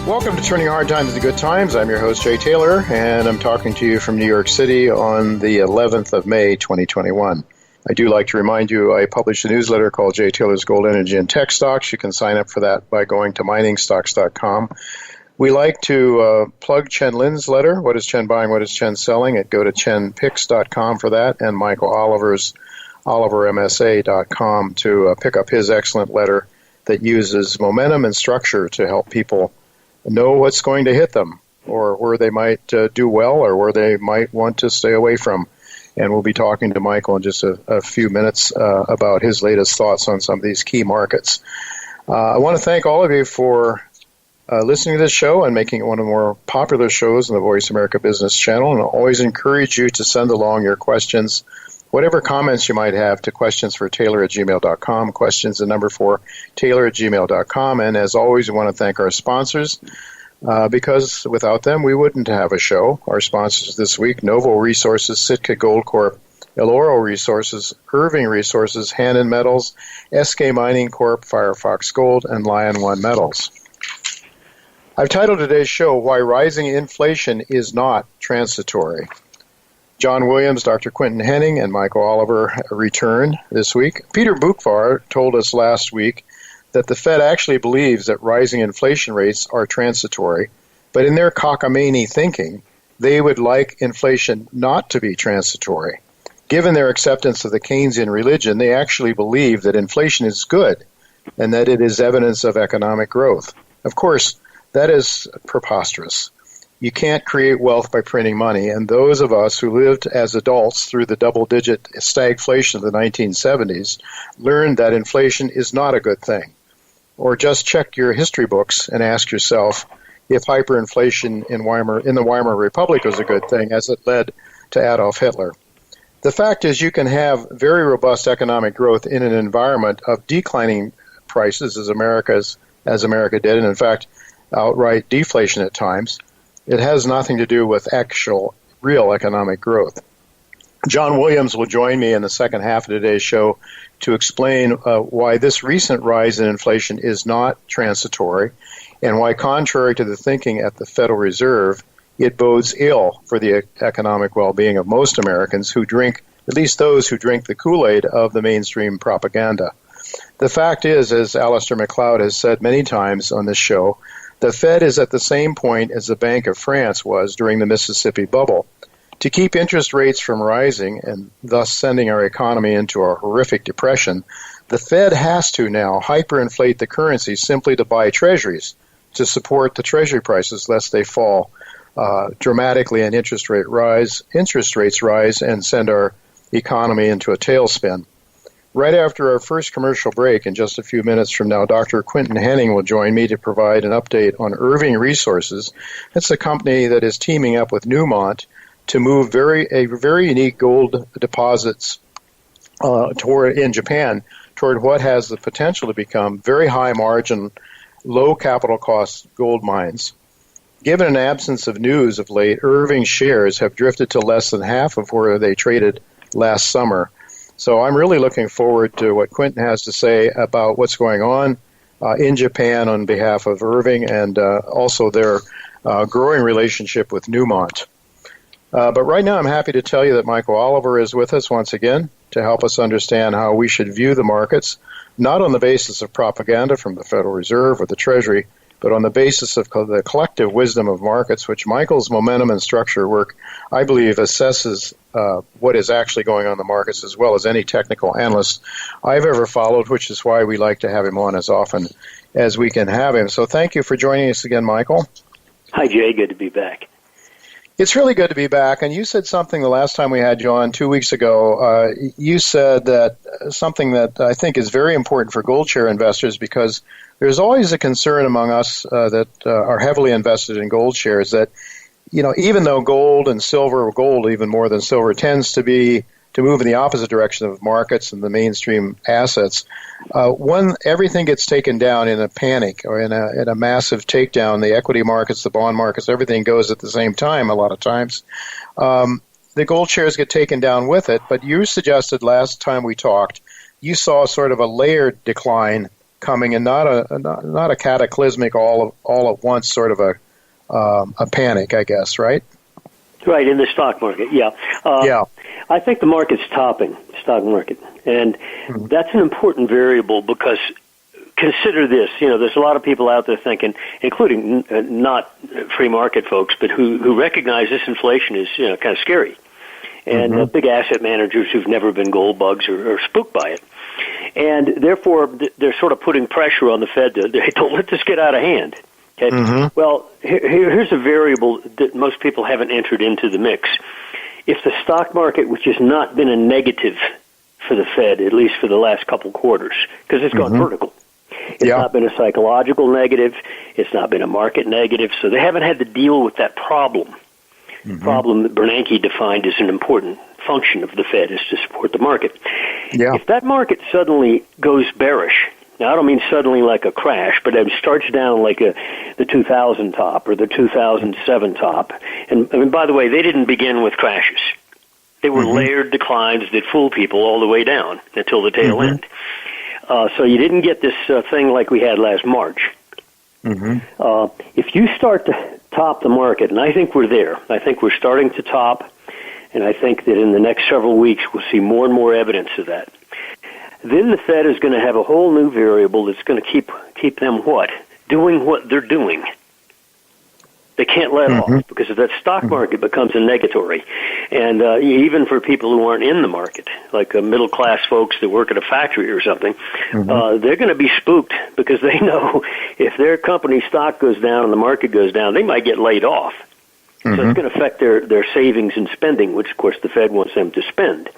Welcome to Turning Hard Times into Good Times. I'm your host, Jay Taylor, and I'm talking to you from New York City on the 11th of May, 2021. I do like to remind you I publish a newsletter called Jay Taylor's Gold, Energy, and Tech Stocks. You can sign up for that by going to miningstocks.com. We like to plug Chen Lin's letter, What is Chen Buying, What is Chen Selling? Go to chenpicks.com for that, and Michael Oliver's olivermsa.com to pick up his excellent letter that uses momentum and structure to help people know what's going to hit them, or where they might do well, or where they might want to stay away from. And we'll be talking to Michael in just a few minutes about his latest thoughts on some of these key markets. I want to thank all of you for listening to this show and making it one of the more popular shows on the Voice America Business Channel. And I'll always encourage you to send along your questions, whatever comments you might have, to questionsfortaylor@gmail.com, questions the number 4, taylor@gmail.com. And as always, we want to thank our sponsors, because without them, we wouldn't have a show. Our sponsors this week: Novo Resources, Sitka Gold Corp, El Oro Resources, Irving Resources, Hannon Metals, SK Mining Corp, Firefox Gold, and Lion One Metals. I've titled today's show, Why Rising Inflation is Not Transitory. John Williams, Dr. Quinton Henning, and Michael Oliver return this week. Peter Boockvar told us last week that the Fed actually believes that rising inflation rates are transitory, but in their cockamamie thinking, they would like inflation not to be transitory. Given their acceptance of the Keynesian religion, they actually believe that inflation is good and that it is evidence of economic growth. Of course, that is preposterous. You can't create wealth by printing money, and those of us who lived as adults through the double-digit stagflation of the 1970s learned that inflation is not a good thing. Or just check your history books and ask yourself if hyperinflation in the Weimar Republic was a good thing, as it led to Adolf Hitler. The fact is, you can have very robust economic growth in an environment of declining prices, as America did, and in fact, outright deflation at times. It has nothing to do with actual, real economic growth. John Williams will join me in the second half of today's show to explain why this recent rise in inflation is not transitory, and why, contrary to the thinking at the Federal Reserve, it bodes ill for the economic well-being of most Americans who drink, at least those who drink the Kool-Aid of the mainstream propaganda. The fact is, as Alistair MacLeod has said many times on this show, the Fed is at the same point as the Bank of France was during the Mississippi bubble. To keep interest rates from rising and thus sending our economy into a horrific depression, the Fed has to now hyperinflate the currency simply to buy treasuries to support the treasury prices, lest they fall dramatically and interest rates rise and send our economy into a tailspin. Right after our first commercial break, in just a few minutes from now, Dr. Quinton Henning will join me to provide an update on Irving Resources. It's a company that is teaming up with Newmont to move a very unique gold deposits in Japan toward what has the potential to become very high margin, low capital cost gold mines. Given an absence of news of late, Irving shares have drifted to less than half of where they traded last summer. So I'm really looking forward to what Quinton has to say about what's going on in Japan on behalf of Irving, and also their growing relationship with Newmont. But right now I'm happy to tell you that Michael Oliver is with us once again to help us understand how we should view the markets, not on the basis of propaganda from the Federal Reserve or the Treasury, but on the basis of the collective wisdom of markets, which Michael's momentum and structure work, I believe, assesses what is actually going on in the markets as well as any technical analyst I've ever followed, which is why we like to have him on as often as we can have him. So thank you for joining us again, Michael. Hi, Jay. Good to be back. It's really good to be back. And you said something the last time we had you on 2 weeks ago. You said that something that I think is very important for gold share investors, because there's always a concern among us that are heavily invested in gold shares that, you know, even though gold and silver, or gold even more than silver, tends to move in the opposite direction of markets and the mainstream assets, when everything gets taken down in a panic or in a massive takedown, the equity markets, the bond markets, everything goes at the same time a lot of times. The gold shares get taken down with it, but you suggested last time we talked, you saw sort of a layered decline coming, and not a cataclysmic all at once sort of a panic, I guess, right? Right, in the stock market, yeah. I think the market's topping, stock market, and that's an important variable because consider this, there's a lot of people out there thinking, including not free market folks, but who recognize this inflation is kind of scary. And big asset managers who've never been gold bugs are spooked by it. And therefore, they're sort of putting pressure on the Fed to, don't let this get out of hand. Okay? Well, here's a variable that most people haven't entered into the mix. If the stock market, which has not been a negative for the Fed, at least for the last couple quarters, because it's gone vertical. It's not been a psychological negative. It's not been a market negative. So they haven't had to deal with that problem. Problem that Bernanke defined as an important function of the Fed is to support the market. If that market suddenly goes bearish, now I don't mean suddenly like a crash, but it starts down like the 2000 top or the 2007 top. And I mean, by the way, they didn't begin with crashes. They were layered declines that fool people all the way down until the tail end. So you didn't get this thing like we had last March. If you start to top the market, and I think we're there. I think we're starting to top, and I think that in the next several weeks we'll see more and more evidence of that. Then the Fed is going to have a whole new variable that's going to keep them what? Doing what they're doing. They can't let off because if that stock market becomes a negatory. And even for people who aren't in the market, like middle-class folks that work at a factory or something, they're going to be spooked because they know if their company stock goes down and the market goes down, they might get laid off. So it's going to affect their savings and spending, which, of course, the Fed wants them to spend.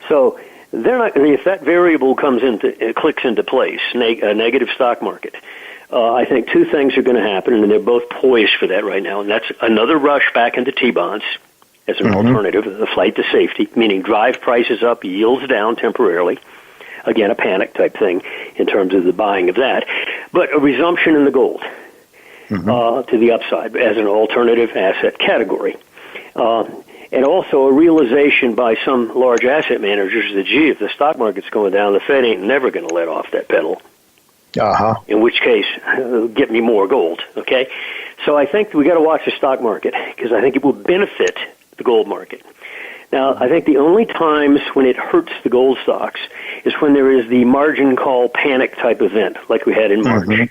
So they're not. If that variable clicks into place, a negative stock market, I think two things are going to happen, and they're both poised for that right now, and that's another rush back into T-bonds as an alternative, a flight to safety, meaning drive prices up, yields down temporarily. Again, a panic type thing in terms of the buying of that. But a resumption in the gold to the upside as an alternative asset category. And also a realization by some large asset managers that, gee, if the stock market's going down, the Fed ain't never going to let off that pedal. In which case, get me more gold, okay? So I think we got to watch the stock market because I think it will benefit the gold market. Now, I think the only times when it hurts the gold stocks is when there is the margin call panic type event like we had in March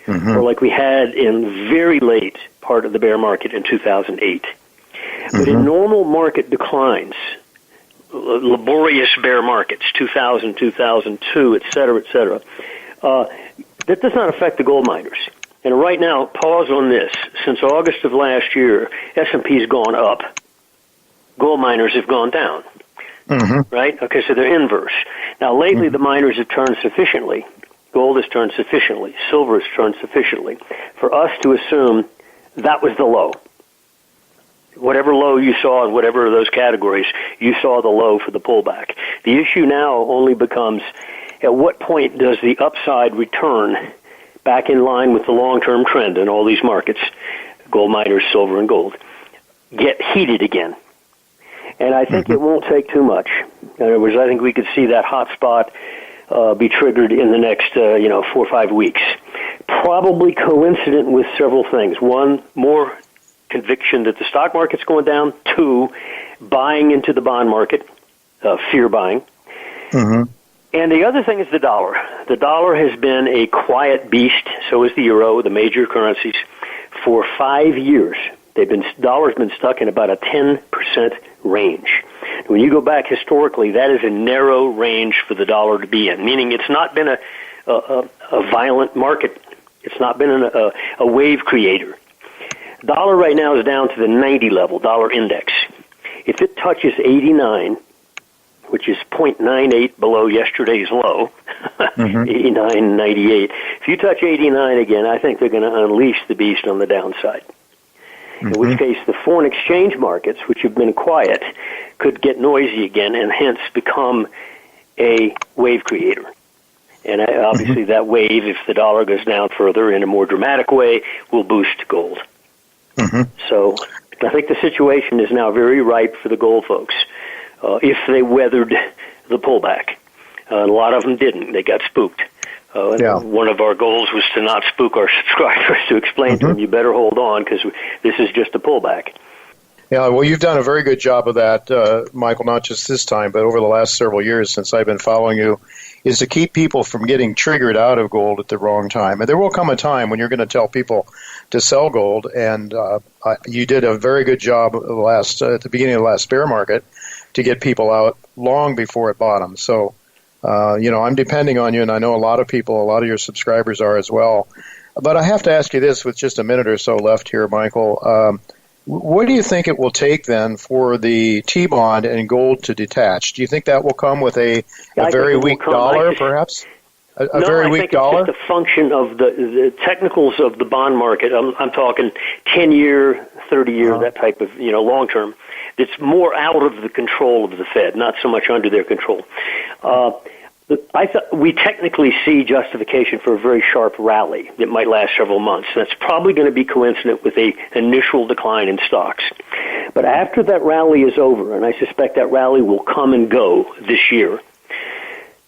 or like we had in very late part of the bear market in 2008. But in normal market declines, laborious bear markets, 2000, 2002, et cetera, that does not affect the gold miners. And right now, pause on this. Since August of last year, S&P's gone up. Gold miners have gone down. Right? Okay, so they're inverse. Now, lately, the miners have turned sufficiently. Gold has turned sufficiently. Silver has turned sufficiently for us to assume that was the low. Whatever low you saw in whatever of those categories, you saw the low for the pullback. The issue now only becomes, at what point does the upside return back in line with the long-term trend in all these markets, gold miners, silver, and gold, get heated again? And I think it won't take too much. In other words, I think we could see that hot spot be triggered in the next 4 or 5 weeks. Probably coincident with several things. One, more conviction that the stock market's going down. Two, buying into the bond market, fear buying. And the other thing is the dollar. The dollar has been a quiet beast, so is the euro, the major currencies, for 5 years. Dollar's been stuck in about a 10% range. When you go back historically, that is a narrow range for the dollar to be in, meaning it's not been a violent market. It's not been a wave creator. Dollar right now is down to the 90 level, dollar index. If it touches 89, which is 0.98 below yesterday's low, 89.98. If you touch 89 again, I think they're going to unleash the beast on the downside. In which case, the foreign exchange markets, which have been quiet, could get noisy again and hence become a wave creator. And obviously that wave, if the dollar goes down further in a more dramatic way, will boost gold. So I think the situation is now very ripe for the gold folks if they weathered the pullback. A lot of them didn't. They got spooked. One of our goals was to not spook our subscribers, to explain to them, you better hold on because this is just a pullback. Yeah, well, you've done a very good job of that, Michael, not just this time, but over the last several years since I've been following you, is to keep people from getting triggered out of gold at the wrong time. And there will come a time when you're going to tell people to sell gold, and you did a very good job at the beginning of the last bear market to get people out long before it bottomed. So, I'm depending on you, and I know a lot of your subscribers are as well. But I have to ask you this with just a minute or so left here, Michael. What do you think it will take then for the T-bond and gold to detach? Do you think that will come with a very weak dollar, perhaps? A very weak dollar? I think it's just a function of the technicals of the bond market. I'm talking 10-year, 30-year, that type of, long-term. It's more out of the control of the Fed, not so much under their control. We technically see justification for a very sharp rally that might last several months. That's probably going to be coincident with an initial decline in stocks. But after that rally is over, and I suspect that rally will come and go this year,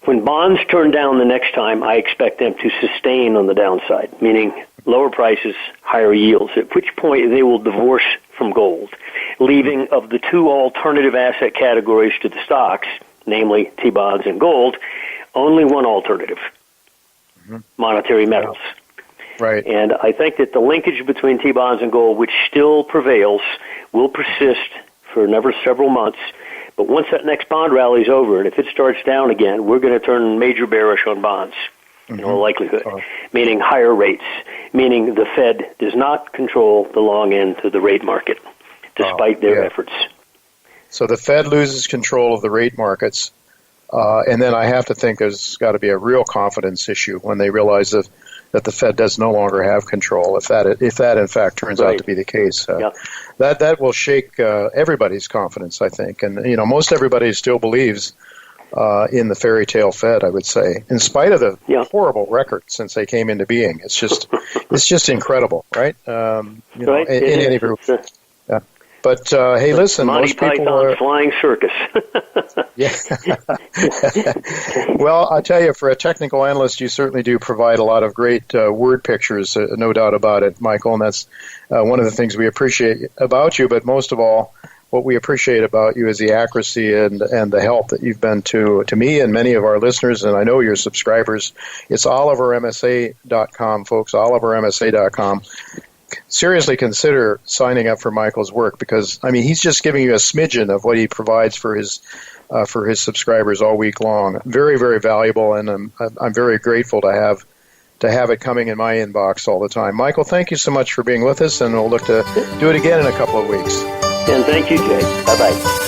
when bonds turn down the next time, I expect them to sustain on the downside, meaning lower prices, higher yields, at which point they will divorce from gold, leaving of the two alternative asset categories to the stocks, namely T-bonds and gold, only one alternative, monetary metals. Right. And I think that the linkage between T-bonds and gold, which still prevails, will persist for several months. But once that next bond rally is over, and if it starts down again, we're going to turn major bearish on bonds, in all likelihood, meaning higher rates, meaning the Fed does not control the long end of the rate market, despite their efforts. So the Fed loses control of the rate markets, and then I have to think there's got to be a real confidence issue when they realize that the Fed does no longer have control. If that in fact turns out to be the case, that will shake everybody's confidence, I think. And most everybody still believes in the fairy tale Fed, I would say, in spite of the horrible record since they came into being. It's just incredible, right? In any group. Yeah. But hey, listen, Monty most people Python's Flying Circus. Well, I tell you, for a technical analyst, you certainly do provide a lot of great word pictures, no doubt about it, Michael, and that's one of the things we appreciate about you. But most of all, what we appreciate about you is the accuracy and the help that you've been to me and many of our listeners, and I know your subscribers. It's OliverMSA.com, folks, OliverMSA.com. Seriously consider signing up for Michael's work because, he's just giving you a smidgen of what he provides for his subscribers all week long. Very, very valuable, and I'm very grateful to have it coming in my inbox all the time. Michael, thank you so much for being with us, and we'll look to do it again in a couple of weeks. And thank you, Jay. Bye-bye.